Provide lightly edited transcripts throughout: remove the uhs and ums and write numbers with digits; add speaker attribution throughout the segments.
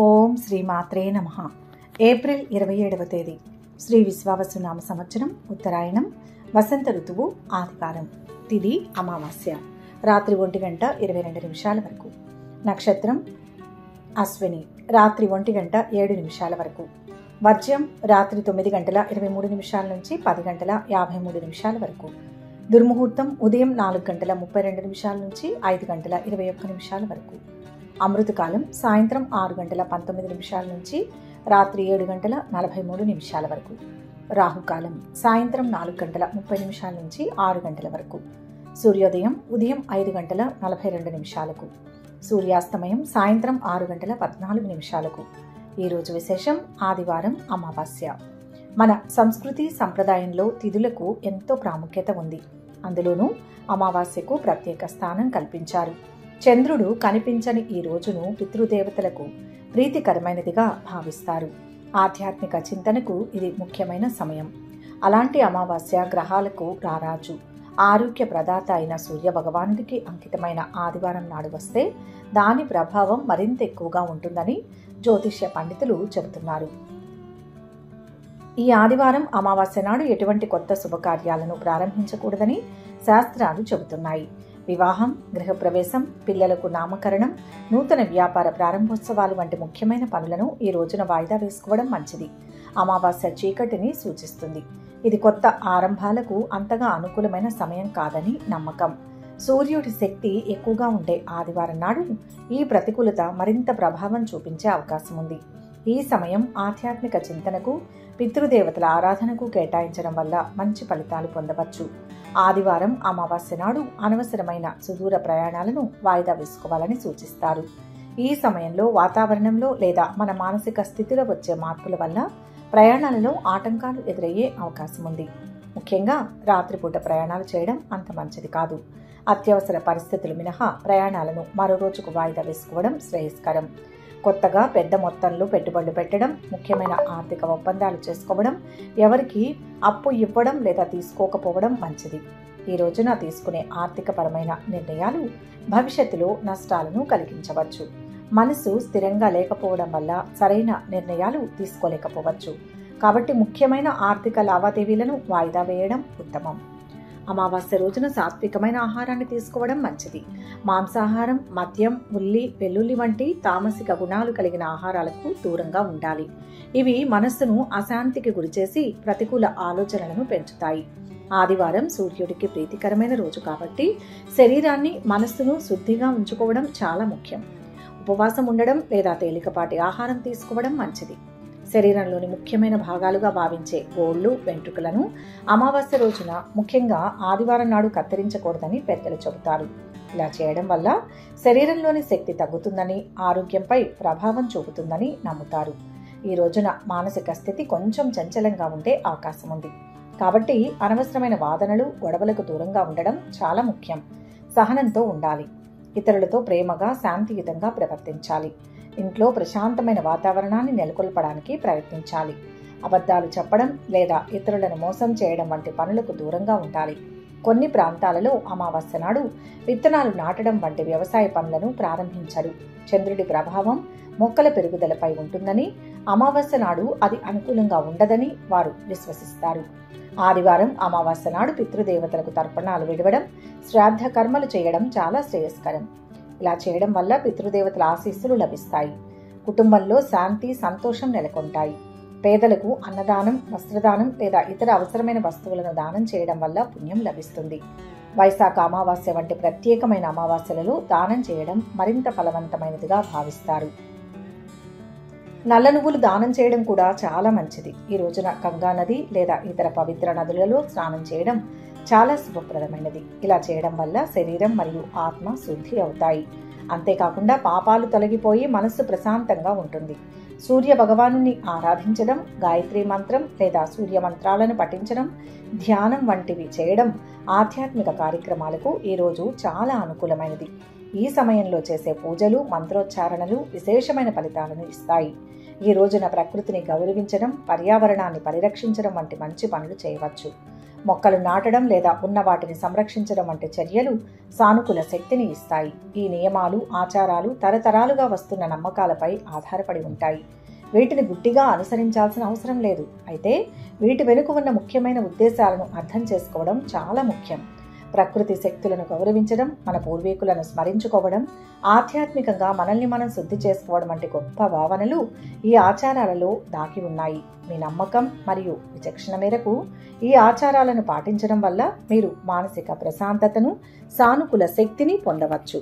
Speaker 1: ఓం శ్రీ మాత్రే నమః. ఏప్రిల్ 27వ తేదీ శ్రీ విశ్వావసునామ సంవత్సరం, ఉత్తరాయణం, వసంత ఋతువు, ఆదివారం. తిథి అమావాస్య. రాత్రి 1:22 వరకు. నక్షత్రం అశ్విని. రాత్రి 1:07 వరకు. వర్జ్యం రాత్రి 9:23 నుంచి 10:53 వరకు. దుర్ముహూర్తం ఉదయం 4:32 నుంచి 5:21 వరకు. అమృతకాలం సాయంత్రం 6:19 నుంచి రాత్రి 7:43 వరకు. రాహుకాలం సాయంత్రం 4:30 నుంచి 6 గంటల వరకు. సూర్యోదయం ఉదయం 5:42. సూర్యాస్తమయం సాయంత్రం 6:14. ఈరోజు విశేషం ఆదివారం, అమావాస్య. మన సంస్కృతి సంప్రదాయంలో తిథులకు ఎంతో ప్రాముఖ్యత ఉంది. అందులోనూ అమావాస్యకు ప్రత్యేక స్థానం కల్పించారు. చంద్రుడు కనిపించని ఈ రోజును పితృదేవతలకు ప్రీతికరమైనదిగా భావిస్తారు. ఆధ్యాత్మిక చింతనకు ఇది ముఖ్యమైన సమయం. అలాంటి అమావాస్య గ్రహాలకు రారాజు, ఆరోగ్య ప్రదాత అయిన సూర్య భగవానుడికి అంకితమైన ఆదివారం నాడు వస్తే దాని ప్రభావం మరింత ఎక్కువగా ఉంటుందని జ్యోతిష్య పండితులు చెబుతున్నారు. ఈ ఆదివారం అమావాస్య నాడు ఎటువంటి కొత్త శుభకార్యాలను ప్రారంభించకూడదని శాస్త్రాలు చెబుతున్నాయి. వివాహం, గృహప్రవేశం, పిల్లలకు నామకరణం, నూతన వ్యాపార ప్రారంభోత్సవాలు వంటి ముఖ్యమైన పనులను ఈ రోజున వాయిదా వేసుకోవడం మంచిది. అమావాస్య చీకటిని సూచిస్తుంది. ఇది కొత్త ఆరంభాలకు అంతగా అనుకూలమైన సమయం కాదని నమ్మకం. సూర్యుడి శక్తి ఎక్కువగా ఉండే ఆదివారం నాడు ఈ ప్రతికూలత మరింత ప్రభావం చూపించే అవకాశం ఉంది. ఈ సమయం ఆధ్యాత్మిక చింతనకు, పితృదేవతల ఆరాధనకు కేటాయించడం వల్ల మంచి ఫలితాలు పొందవచ్చు. ఆదివారం అమావాస్య నాడు అనవసరమైన సుదూర ప్రయాణాలను వాయిదా వేసుకోవాలని సూచిస్తారు. ఈ సమయంలో వాతావరణంలో లేదా మన మానసిక స్థితిలో వచ్చే మార్పుల వల్ల ప్రయాణాలలో ఆటంకాలు ఎదురయ్యే అవకాశం ఉంది. ముఖ్యంగా రాత్రిపూట ప్రయాణాలు చేయడం అంత మంచిది కాదు. అత్యవసర పరిస్థితులు మినహా ప్రయాణాలను మరో రోజుకు వాయిదా వేసుకోవడం శ్రేయస్కరం. కొత్తగా పెద్ద మొత్తంలో పెట్టుబడులు పెట్టడం, ముఖ్యమైన ఆర్థిక ఒప్పందాలు చేసుకోవడం, ఎవరికి అప్పు ఇవ్వడం లేదా తీసుకోకపోవడం మంచిది. ఈ రోజున తీసుకునే ఆర్థికపరమైన నిర్ణయాలు భవిష్యత్తులో నష్టాలను కలిగించవచ్చు. మనసు స్థిరంగా లేకపోవడం వల్ల సరైన నిర్ణయాలు తీసుకోలేకపోవచ్చు. కాబట్టి ముఖ్యమైన ఆర్థిక లావాదేవీలను వాయిదా వేయడం ఉత్తమం. అమావాస్య రోజున సాత్వికమైన ఆహారాన్ని తీసుకోవడం మంచిది. మాంసాహారం, మద్యం, ఉల్లి, వెల్లుల్లి వంటి తామసిక గుణాలు కలిగిన ఆహారాలకు దూరంగా ఉండాలి. ఇవి మనస్సును అశాంతికి గురిచేసి ప్రతికూల ఆలోచనలను పెంచుతాయి. ఆదివారం సూర్యుడికి ప్రీతికరమైన రోజు కాబట్టి శరీరాన్ని, మనస్సును శుద్ధిగా ఉంచుకోవడం చాలా ముఖ్యం. ఉపవాసం ఉండడం లేదా తేలికపాటి ఆహారం తీసుకోవడం మంచిది. శరీరంలోని ముఖ్యమైన భాగాలుగా భావించే గోళ్లు, వెంట్రుకలను అమావాస్య రోజున, ముఖ్యంగా ఆదివారం నాడు కత్తిరించకూడదని పెద్దలు చెబుతారు. ఇలా చేయడం వల్ల శరీరంలోని శక్తి తగ్గుతుందని, ఆరోగ్యంపై ప్రభావం చూపుతుందని నమ్ముతారు. ఈ రోజున మానసిక స్థితి కొంచెం చంచలంగా ఉండే అవకాశం ఉంది. కాబట్టి అనవసరమైన వాదనలు, గొడవలకు దూరంగా ఉండడం చాలా ముఖ్యం. సహనంతో ఉండాలి. ఇతరులతో ప్రేమగా, శాంతియుతంగా ప్రవర్తించాలి. ఇంట్లో ప్రశాంతమైన వాతావరణాన్ని నెలకొల్పడానికి ప్రయత్నించాలి. అబద్ధాలు చెప్పడం లేదా ఇతరులను మోసం చేయడం వంటి పనులకు దూరంగా ఉండాలి. కొన్ని ప్రాంతాలలో అమావాస్య నాడు విత్తనాలు నాటడం వంటి వ్యవసాయ పనులను ప్రారంభించరు. చంద్రుడి ప్రభావం మొక్కల పెరుగుదలపై ఉంటుందని, అమావాస్య నాడు అది అనుకూలంగా ఉండదని వారు విశ్వసిస్తారు. ఆదివారం అమావాస్య నాడు పితృదేవతలకు తర్పణాలు విడవడం, శ్రాద్ధ కర్మలు చేయడం చాలా శ్రేయస్కరం. ఇలా చేయడం వల్ల పితృదేవతల ఆశీస్సులు లభిస్తాయి. కుటుంబంలో శాంతి, సంతోషం నెలకొంటాయి. పేదలకు అన్నదానం, వస్త్రదానం లేదా ఇతర అవసరమైన వస్తువులను దానం చేయడం వల్ల పుణ్యం లభిస్తుంది. వైశాఖ అమావాస్య వంటి ప్రత్యేకమైన అమావాస్యలలో దానం చేయడం మరింత ఫలవంతమైనదిగా భావిస్తారు. నల్ల నువ్వులు దానం చేయడం కూడా చాలా మంచిది. ఈ రోజున గంగా నది లేదా ఇతర పవిత్ర నదులలో స్నానం చేయడం చాలా శుభప్రదమైనది. ఇలా చేయడం వల్ల శరీరం మరియు ఆత్మ శుద్ధి అవుతాయి. అంతేకాకుండా పాపాలు తొలగిపోయి మనస్సు ప్రశాంతంగా ఉంటుంది. సూర్య భగవానుని ఆరాధించడం, గాయత్రి మంత్రం లేదా సూర్య మంత్రాలను పఠించడం, ధ్యానం వంటివి చేయడం ఆధ్యాత్మిక కార్యక్రమాలకు ఈ రోజు చాలా అనుకూలమైనది. ఈ సమయంలో చేసే పూజలు, మంత్రోచ్చారణలు విశేషమైన ఫలితాలను ఇస్తాయి. ఈ రోజున ప్రకృతిని గౌరవించడం, పర్యావరణాన్ని పరిరక్షించడం వంటి మంచి పనులు చేయవచ్చు. మొక్కలు నాటడం లేదా ఉన్న వాటిని సంరక్షించడం వంటి చర్యలు సానుకూల శక్తిని ఇస్తాయి. ఈ నియమాలు, ఆచారాలు తరతరాలుగా వస్తున్న నమ్మకాలపై ఆధారపడి ఉంటాయి. వీటిని గుడ్డిగా అనుసరించాల్సిన అవసరం లేదు. అయితే వీటి వెనుక ఉన్న ముఖ్యమైన ఉద్దేశాలను అర్థం చేసుకోవడం చాలా ముఖ్యం. ప్రకృతి శక్తులను గౌరవించడం, మన పూర్వీకులను స్మరించుకోవడం, ఆధ్యాత్మికంగా మనల్ని మనం శుద్ధి చేసుకోవడం వంటి గొప్ప భావనలు ఈ ఆచారాలలో దాగి ఉన్నాయి. మీ నమ్మకం మరియు విచక్షణ మేరకు ఈ ఆచారాలను పాటించడం వల్ల మీరు మానసిక ప్రశాంతతను, సానుకూల శక్తిని పొందవచ్చు.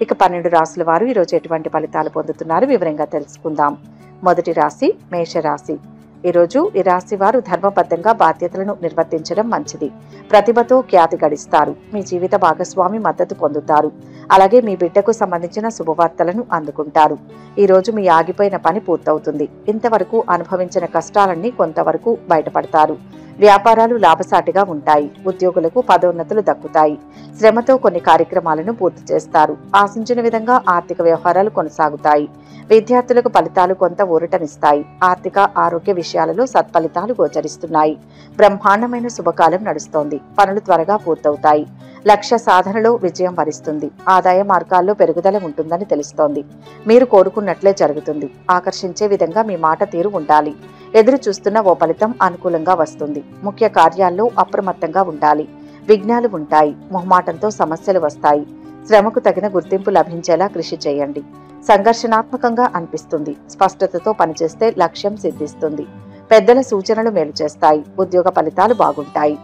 Speaker 1: ఇక 12 రాశుల వారు ఈరోజు ఎటువంటి ఫలితాలు పొందుతున్నారు వివరంగా తెలుసుకుందాం. మొదటి రాశి మేషరాశి. ఈరోజు ఈ రాశి వారు ధర్మబద్ధంగా బాధ్యతలను నిర్వర్తించడం మంచిది. ప్రతిభతో ఖ్యాతి గడిస్తారు. మీ జీవిత భాగస్వామి మద్దతు పొందుతారు. అలాగే మీ బిడ్డకు సంబంధించిన శుభవార్తలను అందుకుంటారు. ఈ రోజు మీ ఆగిపోయిన పని పూర్తవుతుంది. ఇంతవరకు అనుభవించిన కష్టాలన్నీ కొంతవరకు బయటపడతారు. వ్యాపారాలు లాభసాటిగా ఉంటాయి. ఉద్యోగులకు పదోన్నతులు దక్కుతాయి. శ్రమతో కొన్ని కార్యక్రమాలను పూర్తి చేస్తారు. ఆశించిన విధంగా ఆర్థిక వ్యవహారాలు కొనసాగుతాయి. విద్యార్థులకు ఫలితాలు కొంత ఊరటనిస్తాయి. ఆర్థిక, ఆరోగ్య విషయాలలో సత్ఫలితాలు గోచరిస్తున్నాయి. బ్రహ్మాండమైన శుభకాలం నడుస్తోంది. పనులు త్వరగా పూర్తవుతాయి. లక్ష్య సాధనలో విజయం వరిస్తుంది. ఆదాయ మార్గాల్లో పెరుగుదల ఉంటుందని తెలుస్తోంది. మీరు కోరుకున్నట్లే జరుగుతుంది. ఆకర్షించే విధంగా మీ మాట తీరు ఉండాలి. ఎదురు చూస్తున్న ఓ ఫలితం అనుకూలంగా వస్తుంది. ముఖ్య కార్యాల్లో అప్రమత్తంగా ఉండాలి. విఘ్నాలు ఉంటాయి. మొహమాటంతో సమస్యలు వస్తాయి. శ్రమకు తగిన గుర్తింపు లభించేలా కృషి చేయండి. సంఘర్షణాత్మకంగా అనిపిస్తుంది. స్పష్టతతో పనిచేస్తే లక్ష్యం సిద్ధిస్తుంది. పెద్దల సూచనలు మేలు చేస్తాయి. ఉద్యోగ ఫలితాలు బాగుంటాయి.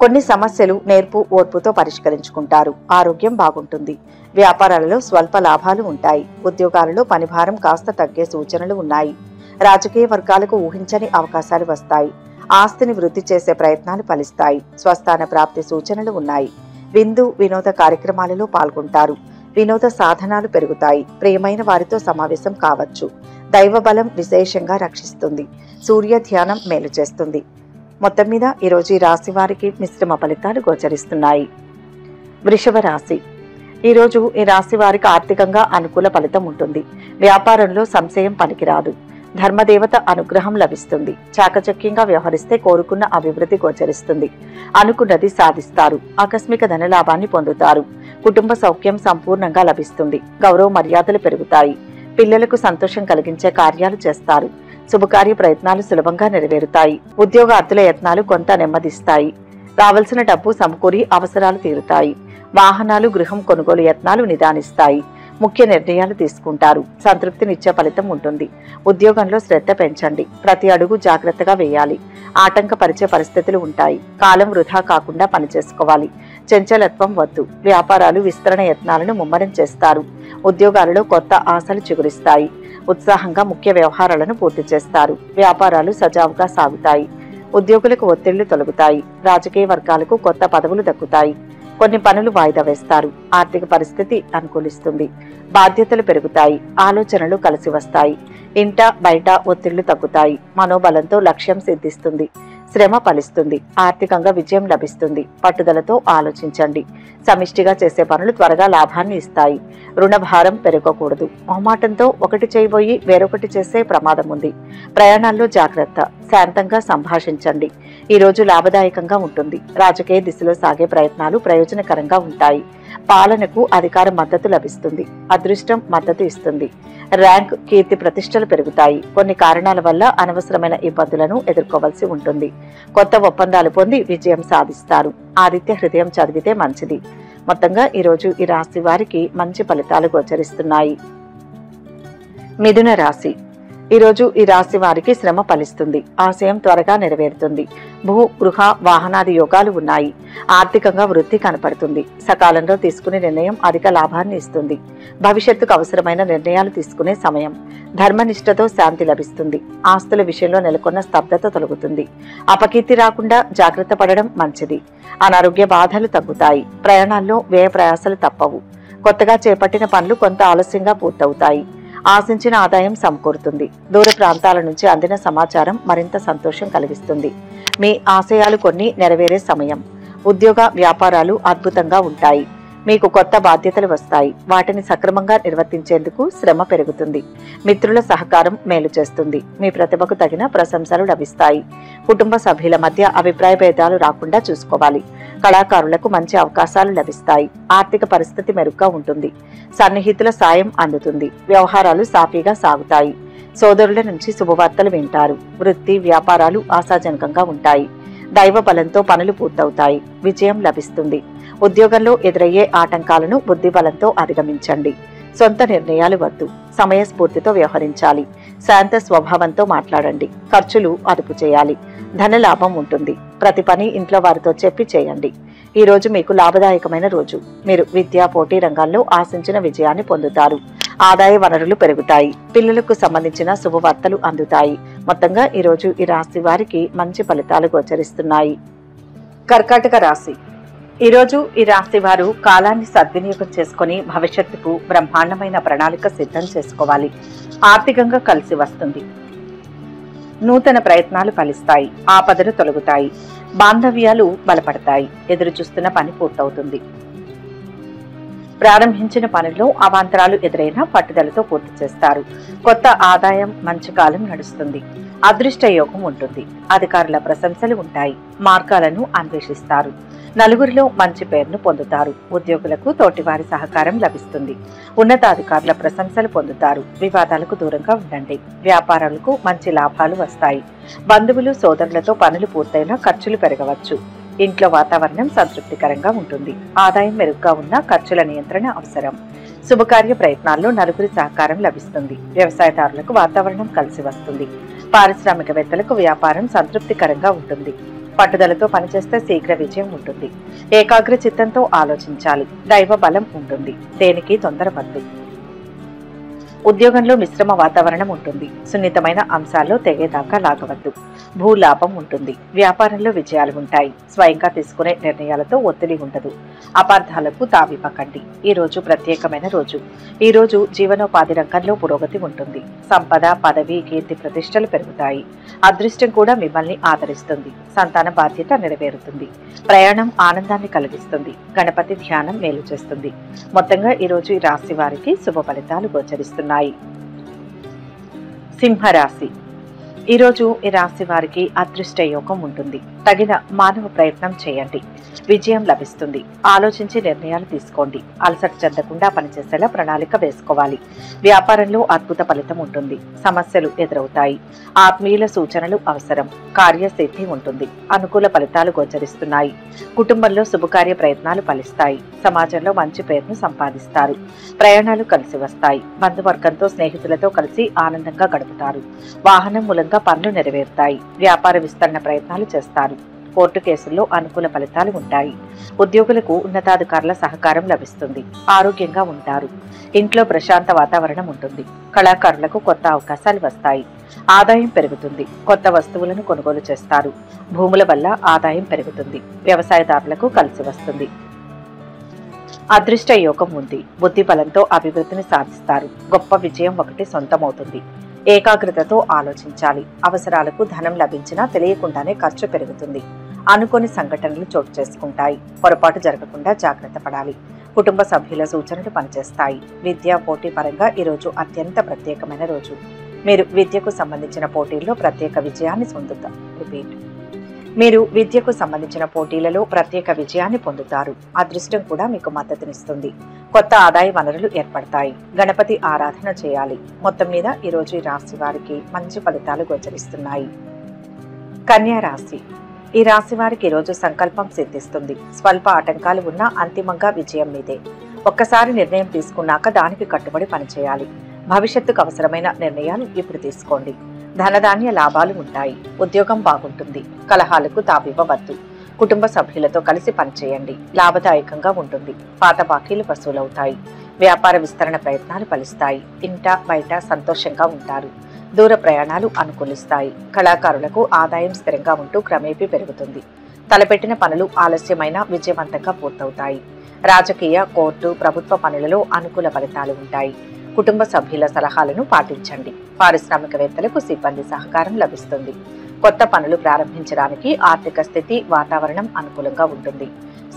Speaker 1: కొన్ని సమస్యలు నేర్పు, ఓర్పుతో పరిష్కరించుకుంటారు. ఆరోగ్యం బాగుంటుంది. వ్యాపారాలలో స్వల్ప లాభాలు ఉంటాయి. ఉద్యోగాలలో పనిభారం కాస్త తగ్గే సూచనలు ఉన్నాయి. రాజకీయ వర్గాలకు ఊహించని అవకాశాలు వస్తాయి. ఆస్తిని వృద్ధి చేసే ప్రయత్నాలు ఫలిస్తాయి. స్వస్థాన ప్రాప్తి సూచనలు ఉన్నాయి. విందు, వినోద కార్యక్రమాలలో పాల్గొంటారు. వినోద సాధనాలు పెరుగుతాయి. ప్రియమైన వారితో సమావేశం కావచ్చు. దైవ బలం విశేషంగా రక్షిస్తుంది. సూర్య ధ్యానం మేలు చేస్తుంది. మొత్తం మీద ఈరోజు ఈ రాశి వారికి మిశ్రమ ఫలితాలు గోచరిస్తున్నాయి. వృషభ రాశి. ఈరోజు ఈ రాశి వారికి ఆర్థికంగా అనుకూల ఫలితం ఉంటుంది. వ్యాపారంలో సంశయం పనికిరాదు. ధర్మదేవత అనుగ్రహం లభిస్తుంది. చాకచక్యంగా వ్యవహరిస్తే కోరుకున్న అభివృద్ధి గోచరిస్తుంది. అనుకున్నది సాధిస్తారు. ఆకస్మిక ధనలాభాన్ని పొందుతారు. కుటుంబ సౌఖ్యం సంపూర్ణంగా లభిస్తుంది. గౌరవ మర్యాదలు పెరుగుతాయి. పిల్లలకు సంతోషం కలిగించే కార్యాలు చేస్తారు. శుభకార్య ప్రయత్నాలు సులభంగా నెరవేరుతాయి. ఉద్యోగార్థుల యత్నాలు కొంత నెమ్మదిస్తాయి. రావాల్సిన డబ్బు సమకూరి అవసరాలు తీరుతాయి. వాహనాలు, గృహం కొనుగోలు యత్నాలు నిదానిస్తాయి. ముఖ్య నిర్ణయాలు తీసుకుంటారు. సంతృప్తినిచ్చే ఫలితం ఉంటుంది. ఉద్యోగంలో శ్రద్ధ పెంచండి. ప్రతి అడుగు జాగ్రత్తగా వేయాలి. ఆటంకపరిచే పరిస్థితులు ఉంటాయి. కాలం వృధా కాకుండా పనిచేసుకోవాలి. చంచలత్వం వద్దు. వ్యాపారాలు విస్తరణ యత్నాలను ముమ్మరం చేస్తారు. ఉద్యోగాలలో కొత్త ఆశలు చిగురిస్తాయి. ఉత్సాహంగా ముఖ్య వ్యవహారాలను పూర్తి చేస్తారు. వ్యాపారాలు సజావుగా సాగుతాయి. ఉద్యోగులకు ఒత్తిళ్లు తొలగుతాయి. రాజకీయ వర్గాలకు కొత్త పదవులు దక్కుతాయి. కొన్ని పనులు వాయిదా వేస్తారు. ఆర్థిక పరిస్థితి అనుకూలిస్తుంది. బాధ్యతలు పెరుగుతాయి. ఆలోచనలు కలిసి వస్తాయి. ఇంట బయట ఒత్తిళ్లు తగ్గుతాయి. మనోబలంతో లక్ష్యం సిద్ధిస్తుంది. శ్రమ ఫలిస్తుంది. ఆర్థికంగా విజయం లభిస్తుంది. పట్టుదలతో ఆలోచించండి. సమిష్టిగా చేసే పనులు త్వరగా లాభాన్ని ఇస్తాయి. రుణభారం పెరగకూడదు. మొహమాటంతో ఒకటి చేయబోయి వేరొకటి చేసే ప్రమాదం ఉంది. ప్రయాణాల్లో జాగ్రత్త. శాంతంగా సంభాషించండి. ఈ రోజు లాభదాయకంగా ఉంటుంది. రాజకీయ దిశలో సాగే ప్రయత్నాలు ప్రయోజనకరంగా ఉంటాయి. పాలనకు అధికార మద్దతు లభిస్తుంది. అదృష్టం మద్దతు ఇస్తుంది. ర్యాంక్, కీర్తి ప్రతిష్టలు పెరుగుతాయి. కొన్ని కారణాల వల్ల అనవసరమైన ఇబ్బందులను ఎదుర్కోవాల్సి ఉంటుంది. కొత్త ఒప్పందాలు పొంది విజయం సాధిస్తారు. ఆదిత్య హృదయం చదివితే మంచిది. మొత్తంగా ఈరోజు ఈ రాశి వారికి మంచి ఫలితాలు గోచరిస్తున్నాయి. మిథున రాశి. ఈరోజు ఈ రాశి వారికి శ్రమ ఫలిస్తుంది. ఆశయం త్వరగా నెరవేరుతుంది. భూ, గృహ, వాహనాది యోగాలు ఉన్నాయి. ఆర్థికంగా వృద్ధి కనపడుతుంది. సకాలంలో తీసుకునే నిర్ణయం అధిక లాభాన్ని ఇస్తుంది. భవిష్యత్తుకు అవసరమైన నిర్ణయాలు తీసుకునే సమయం. ధర్మనిష్టతో శాంతి లభిస్తుంది. ఆస్తుల విషయంలో నెలకొన్న స్తబ్దత తొలగుతుంది. అపకీర్తి రాకుండా జాగ్రత్త పడడం మంచిది. అనారోగ్య బాధలు తగ్గుతాయి. ప్రయాణాల్లో వ్యయ ప్రయాసాలు తప్పవు. కొత్తగా చేపట్టిన పనులు కొంత ఆలస్యంగా పూర్తవుతాయి. ఆశించిన ఆదాయం సమకూరుతుంది. దూర ప్రాంతాల నుంచి అందిన సమాచారం మరింత సంతోషం కలిగిస్తుంది. మీ ఆశయాలు కొన్ని నెరవేరే సమయం. ఉద్యోగ వ్యాపారాలు అద్భుతంగా ఉంటాయి. మీకు కొత్త బాధ్యతలు వస్తాయి. వాటిని సక్రమంగా నిర్వర్తించేందుకు శ్రమ పెరుగుతుంది. మిత్రుల సహకారం మేలు చేస్తుంది. మీ ప్రతిభకు తగిన ప్రశంసలు లభిస్తాయి. కుటుంబ సభ్యుల మధ్య అభిప్రాయ భేదాలు రాకుండా చూసుకోవాలి. కళాకారులకు మంచి అవకాశాలు లభిస్తాయి. ఆర్థిక పరిస్థితి మెరుగ్గా ఉంటుంది. సన్నిహితుల సాయం అందుతుంది. వ్యవహారాలు సాఫీగా సాగుతాయి. సోదరుల నుంచి శుభవార్తలు వింటారు. వృత్తి వ్యాపారాలు ఆశాజనకంగా ఉంటాయి. దైవ బలంతో పనులు పూర్తవుతాయి. విజయం లభిస్తుంది. ఉద్యోగంలో ఎదురయ్యే ఆటంకాలను బుద్ధి బలంతో అధిగమించండి. సొంత నిర్ణయాలు వద్దు. సమయస్ఫూర్తితో వ్యవహరించాలి. శాంత స్వభావంతో మాట్లాడండి. ఖర్చులు అదుపు చేయాలి. ధన లాభం ఉంటుంది. ప్రతి పని ఇంట్లో వారితో చెప్పి చేయండి. ఈ రోజు మీకు లాభదాయకమైన రోజు. మీరు విద్యా పోటీ రంగాల్లో ఆశించిన విజయాన్ని పొందుతారు. ఆదాయ వనరులు పెరుగుతాయి. పిల్లలకు సంబంధించిన శుభవార్తలు అందుతాయి. మొత్తంగా ఈ రోజు ఈ రాశి వారికి మంచి ఫలితాలు గోచరిస్తున్నాయి. కర్కాటక రాశి. ఈరోజు ఈ రాశి వారు కాలాన్ని సద్వినియోగం చేసుకుని భవిష్యత్తుకు బ్రహ్మాండమైన ప్రణాళిక సిద్ధం చేసుకోవాలి. ఆర్థికంగా కలిసి వస్తుంది. నూతన ప్రయత్నాలు ఫలిస్తాయి. ఆపదలు తొలగుతాయి. బాంధవ్యాలు బలపడతాయి. ఎదురు చూస్తున్న పని పూర్తవుతుంది. ప్రారంభించిన పనుల్లో అవాంతరాలు ఎదురైనా పట్టుదలతో పూర్తి చేస్తారు. కొత్త ఆదాయం మంచి కాలం నడుస్తుంది. అదృష్ట యోగం ఉంటుంది. అధికారుల ప్రశంసలు ఉంటాయి. మార్గాలను అన్వేషిస్తారు. నలుగురిలో మంచి పేరును పొందుతారు. ఉద్యోగులకు తోటివారి సహకారం లభిస్తుంది. ఉన్నతాధికారుల ప్రశంసలు పొందుతారు. వివాదాలకు దూరంగా ఉండండి. వ్యాపారాలకు మంచి లాభాలు వస్తాయి. బంధువులు సోదరులతో పనులు పూర్తయినా ఖర్చులు పెరగవచ్చు. ఇంట్లో వాతావరణం సంతృప్తికరంగా ఉంటుంది. ఆదాయం మెరుగ్గా ఉన్న ఖర్చుల నియంత్రణ అవసరం. శుభకార్య ప్రయత్నాల్లో నలుగురి సహకారం లభిస్తుంది. వ్యవసాయదారులకు వాతావరణం కలిసి వస్తుంది. పారిశ్రామికవేత్తలకు వ్యాపారం సంతృప్తికరంగా ఉంటుంది. పట్టుదలతో పనిచేస్తే శీఘ్ర విజయం ఉంటుంది. ఏకాగ్ర చిత్తంతో ఆలోచించాలి. దైవ బలం ఉంటుంది. దేనికి తొందరపద్దు. ఉద్యోగంలో మిశ్రమ వాతావరణం ఉంటుంది. సున్నితమైన అంశాల్లో తెగేదాకా లాగవద్దు. భూలాభం ఉంటుంది. వ్యాపారంలో విజయాలు ఉంటాయి. స్వయంగా తీసుకునే నిర్ణయాలతో ఒత్తిడి ఉండదు. అపార్థాలకు తావివ్వకండి. ఈ రోజు ప్రత్యేకమైన రోజు. ఈ రోజు జీవనోపాధి రంగంలో పురోగతి ఉంటుంది. సంపద, పదవి, కీర్తి ప్రతిష్టలు పెరుగుతాయి. అదృష్టం కూడా మిమ్మల్ని ఆదరిస్తుంది. సంతాన బాధ్యత నెరవేరుతుంది. ప్రయాణం ఆనందాన్ని కలిగిస్తుంది. గణపతి ధ్యానం మేలు చేస్తుంది. మొత్తంగా ఈ రోజు ఈ రాశి వారికి శుభ ఫలితాలు గోచరిస్తున్నాయి. సింహరాశి. ఈరోజు ఈ రాశి వారికి అదృష్ట యోగం ఉంటుంది. తగిన మానవ ప్రయత్నం చేయండి. విజయం లభిస్తుంది. ఆలోచించి నిర్ణయాలు తీసుకోండి. అలసట చెందకుండా పనిచేసేలా ప్రణాళిక వేసుకోవాలి. వ్యాపారంలో అద్భుత ఫలితం ఉంటుంది. సమస్యలు ఎదురవుతాయి. ఆత్మీయుల సూచనలు అవసరం. కార్యసిద్ధి ఉంటుంది. అనుకూల ఫలితాలు గోచరిస్తున్నాయి. కుటుంబంలో శుభకార్య ప్రయత్నాలు ఫలిస్తాయి. సమాజంలో మంచి పేరును సంపాదిస్తారు. ప్రయాణాలు కలిసి వస్తాయి. బంధువర్గంతో స్నేహితులతో కలిసి ఆనందంగా గడుపుతారు. వాహనం మూలంగా పనులు నెరవేరుతాయి. వ్యాపార విస్తరణ ప్రయత్నాలు చేస్తారు. కోర్టు కేసుల్లో అనుకూల ఫలితాలు ఉంటాయి. ఉద్యోగులకు ఉన్నతాధికారుల సహకారం లభిస్తుంది. ఆరోగ్యంగా ఉంటారు. ఇంట్లో ప్రశాంత వాతావరణం ఉంటుంది. కళాకారులకు కొత్త అవకాశాలు వస్తాయి. ఆదాయం పెరుగుతుంది. కొత్త వస్తువులను కొనుగోలు చేస్తారు. భూముల వల్ల ఆదాయం పెరుగుతుంది. వ్యవసాయదారులకు కలిసి వస్తుంది. అదృష్ట యోగం ఉంది. బుద్ధి బలంతో అభివృద్ధిని సాధిస్తారు. గొప్ప విజయం ఒకటి సొంతమవుతుంది. ఏకాగ్రతతో ఆలోచించాలి. అవసరాలకు ధనం లభించినా తెలియకుండానే ఖర్చు పెరుగుతుంది. అనుకోని సంఘటనలు చోటు చేసుకుంటాయి. పొరపాటు జరగకుండా జాగ్రత్త పడాలి. కుటుంబ సభ్యుల సూచనలు పనిచేస్తాయి. విద్యా పోటీ పరంగా ఈరోజు అత్యంత ప్రత్యేకమైన రోజు. మీరు విద్యకు సంబంధించిన పోటీల్లో ప్రత్యేక విజయాన్ని పొందుతారు. మీరు విద్యకు సంబంధించిన పోటీలలో ప్రత్యేక విజయాన్ని పొందుతారు. అదృష్టం కూడా మీకు మద్దతునిస్తుంది. కొత్త ఆదాయ వనరులు ఏర్పడతాయి. గణపతి ఆరాధన చేయాలి. మొత్తం మీద ఈరోజు ఈ రాశి వారికి మంచి ఫలితాలు గోచరిస్తున్నాయి. కన్యా రాశి. ఈ రాశి వారికి ఈరోజు సంకల్పం సిద్ధిస్తుంది. స్వల్ప ఆటంకాలు ఉన్నా అంతిమంగా విజయం మీదే. ఒక్కసారి నిర్ణయం తీసుకున్నాక దానికి కట్టుబడి పనిచేయాలి. భవిష్యత్తుకు అవసరమైన నిర్ణయాలు ఇప్పుడు తీసుకోండి. ధనధాన్య లాభాలు ఉంటాయి. ఉద్యోగం బాగుంటుంది. కలహాలకు తావివ్వవద్దు. కుటుంబ సభ్యులతో కలిసి పనిచేయండి. లాభదాయకంగా ఉంటుంది. పాత బాకీలు వసూలవుతాయి. వ్యాపార విస్తరణ ప్రయత్నాలు ఫలిస్తాయి. ఇంట బయట సంతోషంగా ఉంటారు. దూర ప్రయాణాలు అనుకూలిస్తాయి. కళాకారులకు ఆదాయం స్థిరంగా ఉంటూ క్రమేపీ పెరుగుతుంది. తలపెట్టిన పనులు ఆలస్యమైన విజయవంతంగా పూర్తవుతాయి. రాజకీయ, కోర్టు, ప్రభుత్వ పనులలో అనుకూల ఫలితాలు ఉంటాయి. కుటుంబ సభ్యుల సలహాలను పాటించండి. పారిశ్రామికవేత్తలకు సిబ్బంది సహకారం లభిస్తుంది. కొత్త పనులు ప్రారంభించడానికి ఆర్థిక స్థితి, వాతావరణం అనుకూలంగా ఉంటుంది.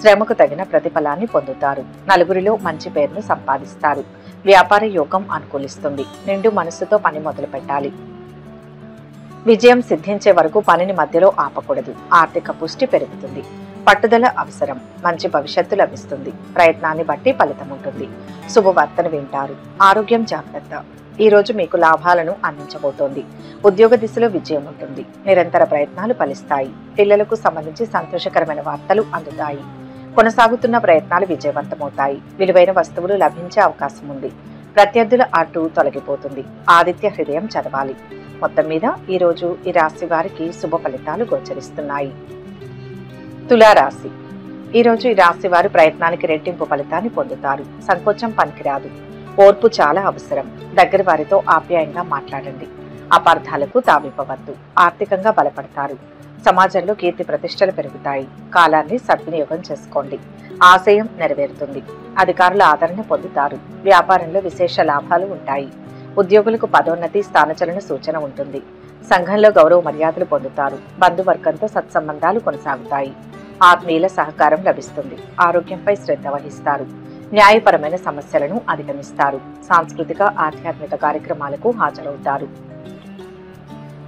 Speaker 1: శ్రమకు తగిన ప్రతిఫలాన్ని పొందుతారు. నలుగురిలో మంచి పేరును సంపాదిస్తారు. వ్యాపార యోగం అనుకూలిస్తుంది. నిండు మనస్సుతో పని మొదలు పెట్టాలి. విజయం సిద్ధించే వరకు పనిని మధ్యలో ఆపకూడదు. ఆర్థిక పుష్టి పెరుగుతుంది. పట్టుదల అవసరం. మంచి భవిష్యత్తు లభిస్తుంది. ప్రయత్నాన్ని బట్టి ఫలితం ఉంటుంది. శుభవార్తను వింటారు. ఆరోగ్యం జాగ్రత్త. ఈ రోజు మీకు లాభాలను అందించబోతోంది. ఉద్యోగ దిశలో విజయం ఉంటుంది. నిరంతర ప్రయత్నాలు ఫలిస్తాయి. పిల్లలకు సంబంధించి సంతోషకరమైన వార్తలు అందుతాయి. కొనసాగుతున్న ప్రయత్నాలు విజయవంతమవుతాయి. విలువైన వస్తువులు లభించే అవకాశం ఉంది. ప్రత్యర్థుల అడ్డు తొలగిపోతుంది. ఆదిత్య హృదయం చదవాలి. మొత్తం మీద ఈ రోజు ఈ రాశి వారికి శుభ ఫలితాలు గోచరిస్తున్నాయి. తులారాశి. ఈ రోజు ఈ రాశి వారు ప్రయత్నానికి రెట్టింపు ఫలితాన్ని పొందుతారు. సంకోచం పనికిరాదు. ఓర్పు చాలా అవసరం. దగ్గర వారితో ఆప్యాయంగా మాట్లాడండి. అపార్థాలకు తావివ్వవద్దు. ఆర్థికంగా బలపడతారు. సమాజంలో కీర్తి ప్రతిష్టలు పెరుగుతాయి. కాలాన్ని సద్వినియోగం చేసుకోండి. ఆశయం నెరవేరుతుంది. అధికారుల ఆదరణ పొందుతారు. వ్యాపారంలో విశేష లాభాలు ఉంటాయి. ఉద్యోగులకు పదోన్నతి, స్థానచలన సూచన ఉంటుంది. సంఘంలో గౌరవ మర్యాదలు పొందుతారు. బంధువర్గంతో సత్సంబంధాలు కొనసాగుతాయి. ఆత్మీయుల సహకారం లభిస్తుంది. ఆరోగ్యంపై శ్రద్ధ వహిస్తారు. న్యాయపరమైన సమస్యలను అధిగమిస్తారు. సాంస్కృతిక, ఆధ్యాత్మిక కార్యక్రమాలకు హాజరవుతారు.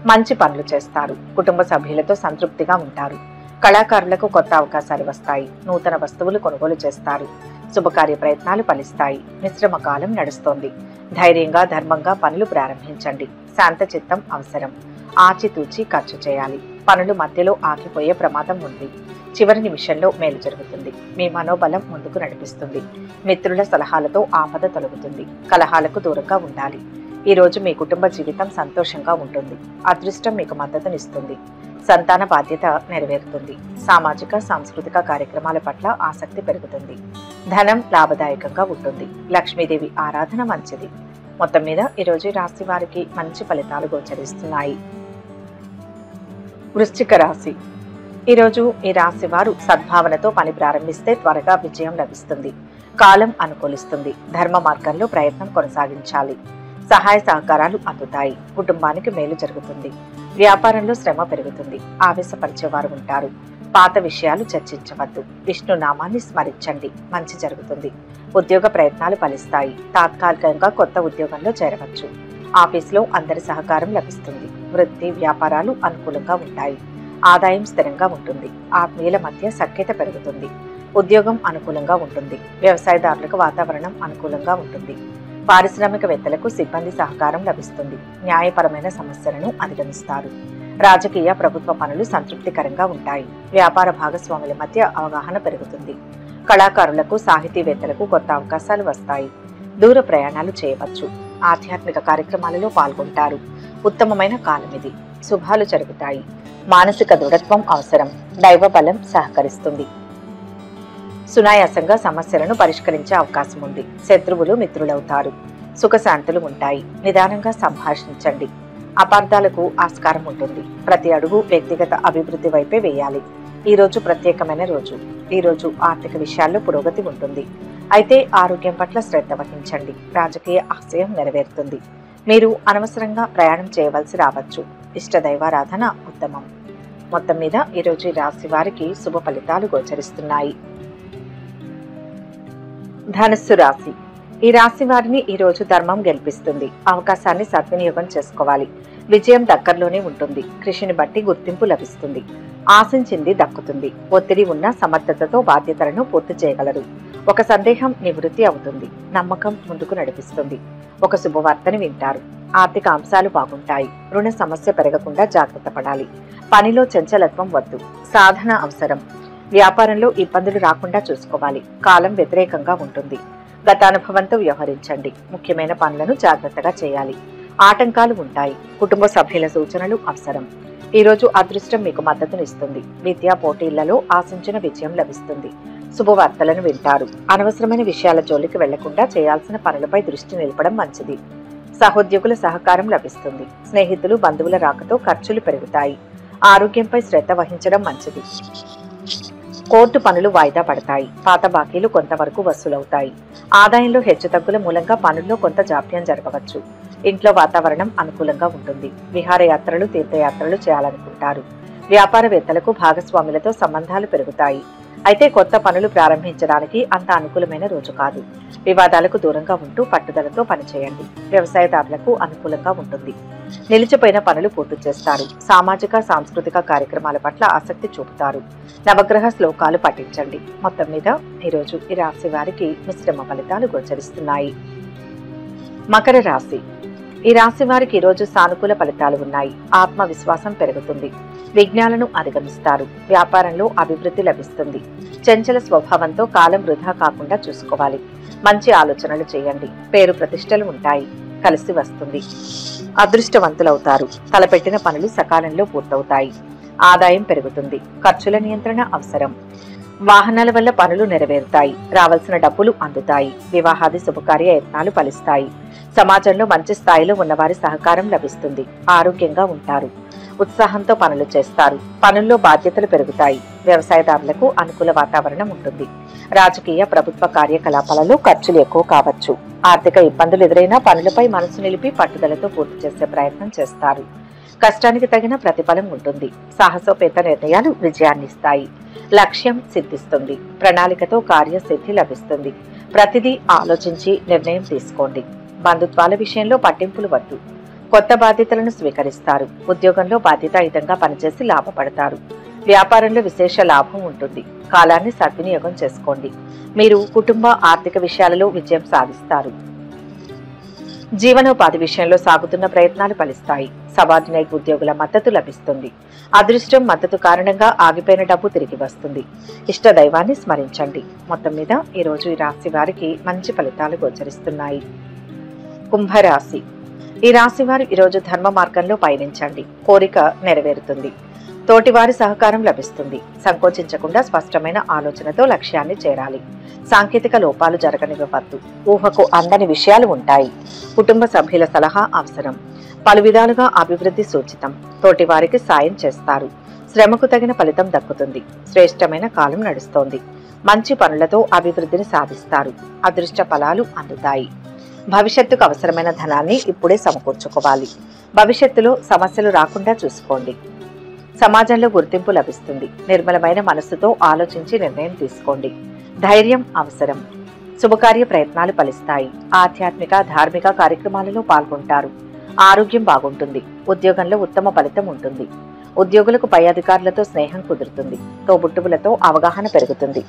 Speaker 1: మంచి పనులు చేస్తారు. కుటుంబ సభ్యులతో సంతృప్తిగా ఉంటారు. కళాకారులకు కొత్త అవకాశాలు వస్తాయి. నూతన వస్తువులు కొనుగోలు చేస్తారు. శుభకార్య ప్రయత్నాలు ఫలిస్తాయి. మిశ్రమ కాలం నడుస్తోంది. ధైర్యంగా, ధర్మంగా పనులు ప్రారంభించండి. శాంత చిత్తం అవసరం. ఆచితూచి ఖర్చు చేయాలి. పనులు మధ్యలో ఆగిపోయే ప్రమాదం ఉంది. చివరి నిమిషంలో మేలు జరుగుతుంది. మీ మనోబలం ముందుకు నడిపిస్తుంది. మిత్రుల సలహాలతో ఆపద తొలగుతుంది. కలహాలకు దూరంగా ఉండాలి. ఈ రోజు మీ కుటుంబ జీవితం సంతోషంగా ఉంటుంది. అదృష్టం మీకు మద్దతునిస్తుంది. సంతాన బాధ్యత నెరవేరుతుంది. సామాజిక, సాంస్కృతిక కార్యక్రమాల పట్ల ఆసక్తి పెరుగుతుంది. ధనం లాభదాయకంగా ఉంటుంది. లక్ష్మీదేవి ఆరాధన మంచిది. మొత్తం మీద ఈరోజు రాశి వారికి మంచి ఫలితాలు గోచరిస్తున్నాయి. వృశ్చిక రాశి. ఈరోజు ఈ రాశి వారు సద్భావనతో పని ప్రారంభిస్తే త్వరగా విజయం లభిస్తుంది. కాలం అనుకూలిస్తుంది. ధర్మ మార్గంలో ప్రయత్నం కొనసాగించాలి. సహాయ సహకారాలు అందుతాయి. కుటుంబానికి మేలు జరుగుతుంది. వ్యాపారంలో శ్రమ పెరుగుతుంది. ఆవేశపరిచేవారు ఉంటారు. పాత విషయాలు చర్చించవద్దు. విష్ణు నామాన్ని స్మరించండి. మంచి జరుగుతుంది. ఉద్యోగ ప్రయత్నాలు ఫలిస్తాయి. తాత్కాలికంగా కొత్త ఉద్యోగంలో చేరవచ్చు. ఆఫీసులో అందరి సహకారం లభిస్తుంది. వృత్తి, వ్యాపారాలు అనుకూలంగా ఉంటాయి. ఆదాయం స్థిరంగా ఉంటుంది. ఆత్మీయుల మధ్య సఖ్యత పెరుగుతుంది. ఉద్యోగం అనుకూలంగా ఉంటుంది. వ్యవసాయదారులకు వాతావరణం అనుకూలంగా ఉంటుంది. పారిశ్రామికవేత్తలకు సిబ్బంది సహకారం లభిస్తుంది. న్యాయపరమైన సమస్యలను అధిగమిస్తారు. రాజకీయ, ప్రభుత్వ పనులు సంతృప్తికరంగా ఉంటాయి. వ్యాపార భాగస్వాముల మధ్య అవగాహన పెరుగుతుంది. కళాకారులకు, సాహితీవేత్తలకు కొత్త అవకాశాలు వస్తాయి. దూర ప్రయాణాలు చేయవచ్చు. ఆధ్యాత్మిక కార్యక్రమాలలో పాల్గొంటారు. ఉత్తమమైన కాలం ఇది. శుభాలు జరుగుతాయి. మానసిక దృఢత్వం అవసరం. దైవ బలం సహకరిస్తుంది. సునాయాసంగా సమస్యలను పరిష్కరించే అవకాశం ఉంది. శత్రువులు మిత్రులవుతారు. సుఖశాంతులు ఉంటాయి. నిదానంగా సంభాషించండి. అపార్థాలకు ఆస్కారం ఉంటుంది. ప్రతి అడుగు వ్యక్తిగత అభివృద్ధి వైపే వేయాలి. ఈ రోజు ప్రత్యేకమైన రోజు. ఈ రోజు ఆర్థిక విషయాల్లో పురోగతి ఉంటుంది. అయితే ఆరోగ్యం పట్ల శ్రద్ధ వహించండి. రాజకీయ ఆశయం నెరవేరుతుంది. మీరు అనవసరంగా ప్రయాణం చేయవలసి రావచ్చు. ఇష్ట దైవారాధన ఉత్తమం. మొత్తం మీద ఈరోజు ఈ రాశి వారికి శుభ ఫలితాలు గోచరిస్తున్నాయి. ధనుస్సు రాశి. ఈ రాశి వారిని ఈ రోజు ధర్మం గెలిపిస్తుంది. అవకాశాన్ని సద్వినియోగం చేసుకోవాలి. విజయం దగ్గరలోనే ఉంటుంది. కృషిని బట్టి గుర్తింపు లభిస్తుంది. ఆశించింది దక్కుతుంది. ఒత్తిడి ఉన్న సమర్థతతో బాధ్యతలను పూర్తి చేయగలరు. ఒక సందేహం నివృత్తి అవుతుంది. నమ్మకం ముందుకు నడిపిస్తుంది. ఒక శుభవార్తని వింటారు. ఆర్థిక అంశాలు బాగుంటాయి. రుణ సమస్య పెరగకుండా జాగ్రత్త పడాలి. పనిలో చంచలత్వం వద్దు. సాధన అవసరం. వ్యాపారంలో ఇబ్బందులు రాకుండా చూసుకోవాలి. కాలం వ్యతిరేకంగా ఉంటుంది. గత అనుభవంతో వ్యవహరించండి. ముఖ్యమైన పనులను జాగ్రత్తగా చేయాలి. ఆటంకాలు ఉంటాయి. కుటుంబ సభ్యుల సూచనలు అవసరం. ఈ రోజు అదృష్టం మీకు మద్దతునిస్తుంది. విద్యా పోటీలలో ఆశించిన విజయం లభిస్తుంది. శుభవార్తలను వింటారు. అనవసరమైన విషయాల జోలికి వెళ్లకుండా చేయాల్సిన పనులపై దృష్టి నిలపడం మంచిది. సహోద్యోగుల సహకారం లభిస్తుంది. స్నేహితులు, బంధువుల రాకతో ఖర్చులు పెరుగుతాయి. ఆరోగ్యంపై శ్రద్ధ వహించడం మంచిది. కోర్టు పనులు వాయిదా పడతాయి. పాత బాకీలు కొంతవరకు వసూలవుతాయి. ఆదాయంలో హెచ్చుతగ్గుల మూలంగా పనుల్లో కొంత జాప్యం జరగవచ్చు. ఇంట్లో వాతావరణం అనుకూలంగా ఉంటుంది. విహారయాత్రలు, తీర్థయాత్రలు చేయాలనుకుంటారు. వ్యాపారవేత్తలకు భాగస్వాములతో సంబంధాలు పెరుగుతాయి. అయితే కొత్త పనులు ప్రారంభించడానికి అంత అనుకూలమైన రోజు కాదు. వివాదాలకు దూరంగా ఉంటూ పట్టుదలతో పనిచేయండి. వ్యవసాయదారులకు అనుకూలంగా ఉంటుంది. నిలిచిపోయిన పనులు పూర్తి చేస్తారు. సామాజిక సాంస్కృతిక కార్యక్రమాల పట్ల ఆసక్తి చూపుతారు. నవగ్రహ శ్లోకాలు పఠించండి. మొత్తం మీద ఈరోజు ఈ రాశి వారికి మిశ్రమ ఫలితాలు గోచరిస్తున్నాయి. మకర రాశి. ఈ రాశి వారికి ఈరోజు సానుకూల ఫలితాలు ఉన్నాయి. ఆత్మవిశ్వాసం పెరుగుతుంది. విఘ్నాలను అధిగమిస్తారు. వ్యాపారంలో అభివృద్ధి లభిస్తుంది. చంచల స్వభావంతో కాలం వృధా కాకుండా చూసుకోవాలి. మంచి ఆలోచనలు చేయండి. పేరు ప్రతిష్టలు ఉంటాయి. కలిసి వస్తుంది. అదృష్టవంతులవుతారు. తలపెట్టిన పనులు సకాలంలో పూర్తవుతాయి. ఆదాయం పెరుగుతుంది. ఖర్చుల నియంత్రణ అవసరం. వాహనాల వల్ల పనులు నెరవేరుతాయి. రావాల్సిన డబ్బులు అందుతాయి. వివాహాది శుభకార్య యత్నాలు ఫలిస్తాయి. సమాజంలో మంచి స్థాయిలో ఉన్నవారి సహకారం లభిస్తుంది. ఆరోగ్యంగా ఉంటారు. ఉత్సాహంతో పనులు చేస్తారు. పనుల్లో బాధ్యతలు పెరుగుతాయి. వ్యవసాయదారులకు అనుకూల వాతావరణం ఉంటుంది. రాజకీయ ప్రభుత్వ కార్యకలాపాలలో ఖర్చులు ఎక్కువ కావచ్చు. ఆర్థిక ఇబ్బందులు ఎదురైనా పనులపై మనసు నిలిపి పట్టుదలతో పూర్తి చేసే ప్రయత్నం చేస్తారు. కష్టానికి తగిన ప్రతిఫలం ఉంటుంది. సాహసోపేత నిర్ణయాలు విజయాన్నిస్తాయి. లక్ష్యం సిద్ధిస్తుంది. ప్రణాళికతో కార్యసిద్ధి లభిస్తుంది. ప్రతిదీ ఆలోచించి నిర్ణయం తీసుకోండి. బంధుత్వాల విషయంలో పట్టింపులు వద్దు. కొత్త బాధ్యతలను స్వీకరిస్తారు. ఉద్యోగంలో బాధ్యతాయుతంగా పనిచేసి లాభపడతారు. వ్యాపారంలో విశేష లాభం ఉంటుంది. కాలాన్ని సద్వినియోగం చేసుకోండి. మీరు కుటుంబ ఆర్థిక విషయాలలో విజయం సాధిస్తారు. జీవనోపాధి విషయంలో సాగుతున్న ప్రయత్నాలు ఫలిస్తాయి. సబార్డినేట్ ఉద్యోగుల మద్దతు లభిస్తుంది. అదృష్టం మద్దతు కారణంగా ఆగిపోయిన డబ్బు తిరిగి వస్తుంది. ఇష్ట దైవాన్ని స్మరించండి. మొత్తం మీద ఈరోజు ఈ రాశి వారికి మంచి ఫలితాలు గోచరిస్తున్నాయి. కుంభరాశి. ఈ రాశి వారు ఈరోజు ధర్మ మార్గంలో పయనించండి. కోరిక నెరవేరుతుంది. తోటివారి సహకారం లభిస్తుంది. సంకోచించకుండా స్పష్టమైన ఆలోచనతో లక్ష్యాన్ని చేరాలి. సాంకేతిక లోపాలు జరగనివ్వవద్దు. ఊహకు అందని విషయాలు ఉంటాయి. కుటుంబ సభ్యుల సలహా అవసరం. పలు విధాలుగా అభివృద్ధి సూచితం. తోటివారికి సాయం చేస్తారు. శ్రమకు తగిన ఫలితం దక్కుతుంది. శ్రేష్టమైన కాలం నడుస్తోంది. మంచి పనులతో అభివృద్ధిని సాధిస్తారు. అదృష్ట ఫలాలు అందుతాయి. భవిష్యత్తుకు అవసరమైన ధనాన్ని ఇప్పుడే సమకూర్చుకోవాలి. భవిష్యత్తులో సమస్యలు రాకుండా చూసుకోండి. సమాజంలో గుర్తింపు లభిస్తుంది. నిర్మలమైన మనస్సుతో ఆలోచించి నిర్ణయం తీసుకోండి. ధైర్యం అవసరం. శుభకార్య ప్రయత్నాలు ఫలిస్తాయి. ఆధ్యాత్మిక ధార్మిక కార్యక్రమాలలో పాల్గొంటారు. ఆరోగ్యం బాగుంటుంది. ఉద్యోగంలో ఉత్తమ ఫలితం ఉంటుంది. ఉద్యోగులకు పై అధికారులతో స్నేహం కుదురుతుంది. తోబుట్టువులతో అవగాహన పెరుగుతుంది.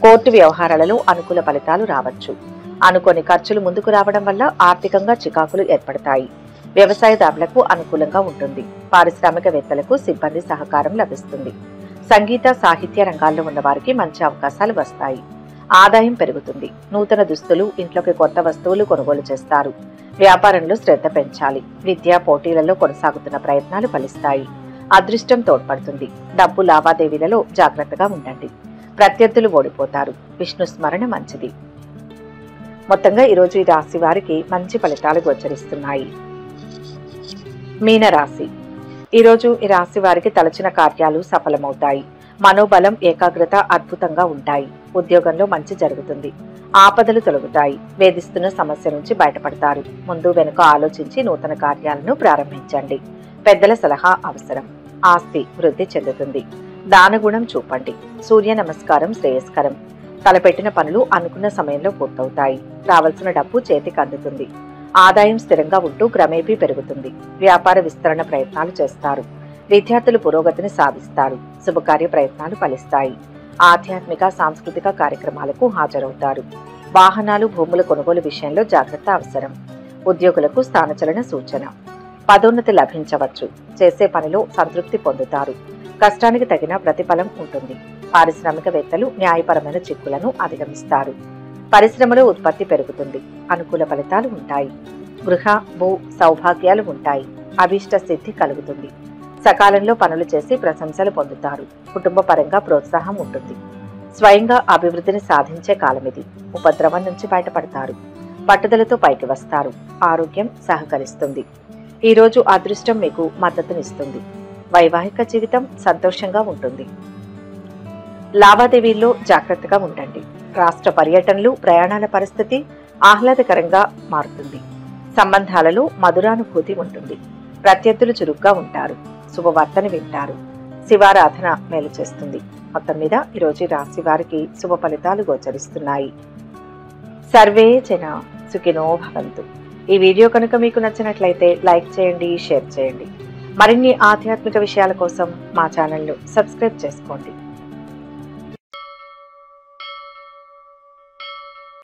Speaker 1: కోర్టు వ్యవహారాలలో అనుకూల ఫలితాలు రావచ్చు. అనుకోని ఖర్చులు ముందుకు రావడం వల్ల ఆర్థికంగా చికాకులు ఏర్పడతాయి. వ్యవసాయదారులకు అనుకూలంగా ఉంటుంది. పారిశ్రామికవేత్తలకు సిబ్బంది సహకారం లభిస్తుంది. సంగీత సాహిత్య రంగాల్లో ఉన్న వారికి మంచి అవకాశాలు వస్తాయి. ఆదాయం పెరుగుతుంది. నూతన దుస్తులు, ఇంట్లోకి కొత్త వస్తువులు కొనుగోలు చేస్తారు. వ్యాపారంలో శ్రద్ధ పెంచాలి. విద్యా పోటీలలో కొనసాగుతున్న ప్రయత్నాలు ఫలిస్తాయి. అదృష్టం తోడ్పడుతుంది. డబ్బు లావాదేవీలలో జాగ్రత్తగా ఉండండి. ప్రత్యర్థులు ఓడిపోతారు. విష్ణు స్మరణ మంచిది. మొత్తంగా ఈరోజు ఈ రాశి వారికి మంచి ఫలితాలు గోచరిస్తున్నాయి. మీనరాశి. ఈరోజు ఈ రాశి వారికి తలచిన కార్యాలు సఫలమవుతాయి. మనోబలం, ఏకాగ్రత అద్భుతంగా ఉంటాయి. ఉద్యోగంలో మంచి జరుగుతుంది. ఆపదలు తొలగుతాయి. వేధిస్తున్న సమస్య నుంచి బయటపడతారు. ముందు వెనుక ఆలోచించి నూతన కార్యాలను ప్రారంభించండి. పెద్దల సలహా అవసరం. ఆస్తి వృద్ధి చెందుతుంది. దానగుణం చూపండి. సూర్య నమస్కారం శ్రేయస్కరం. తలపెట్టిన పనులు అనుకున్న సమయంలో పూర్తవుతాయి. రావాల్సిన డబ్బు చేతికి అందుతుంది. ఆదాయం స్థిరంగా ఉంటూ క్రమేపీ పెరుగుతుంది. వ్యాపార విస్తరణ ప్రయత్నాలు చేస్తారు. విద్యార్థులు పురోగతిని సాధిస్తారు. శుభకార్య ప్రయత్నాలు ఫలిస్తాయి. ఆధ్యాత్మిక సాంస్కృతిక కార్యక్రమాలకు హాజరవుతారు. వాహనాలు, భూముల కొనుగోలు విషయంలో జాగ్రత్త అవసరం. ఉద్యోగులకు స్థానచలన సూచన. పదోన్నతి లభించవచ్చు. చేసే పనిలో సంతృప్తి పొందుతారు. కష్టానికి తగిన ప్రతిఫలం ఉంటుంది. పారిశ్రామికవేత్తలు న్యాయపరమైన చిక్కులను అధిగమిస్తారు. పరిశ్రమలో ఉత్పత్తి పెరుగుతుంది. అనుకూల ఫలితాలు ఉంటాయి. గృహ, భూ సౌభాగ్యాలు ఉంటాయి. అభీష్ట సిద్ధి కలుగుతుంది. సకాలంలో పనులు చేసి ప్రశంసలు పొందుతారు. కుటుంబ పరంగా ప్రోత్సాహం ఉంటుంది. స్వయంగా అభివృద్ధిని సాధించే కాలమిది. ఉపద్రవం నుంచి బయటపడతారు. పట్టుదలతో పైకి వస్తారు. ఆరోగ్యం సహకరిస్తుంది. ఈరోజు అదృష్టం మీకు మద్దతునిస్తుంది. వైవాహిక జీవితం సంతోషంగా ఉంటుంది. లావాదేవీల్లో జాగ్రత్తగా ఉండండి. రాష్ట్ర పర్యటనలు, ప్రయాణాల పరిస్థితి ఆహ్లాదకరంగా మారుతుంది. సంబంధాలలో మధురానుభూతి ఉంటుంది. ప్రత్యర్థులు చురుగ్గా ఉంటారు. శుభవార్తను వింటారు. శివారాధన మేలు చేస్తుంది. మొత్తం మీద ఈరోజు రాశి వారికి శుభ ఫలితాలు గోచరిస్తున్నాయి. సర్వే జన సుఖినో భవంతు. ఈ వీడియో కనుక మీకు నచ్చినట్లయితే లైక్ చేయండి, షేర్ చేయండి. మరిన్ని ఆధ్యాత్మిక విషయాల కోసం మా ఛానల్ను సబ్స్క్రైబ్ చేసుకోండి.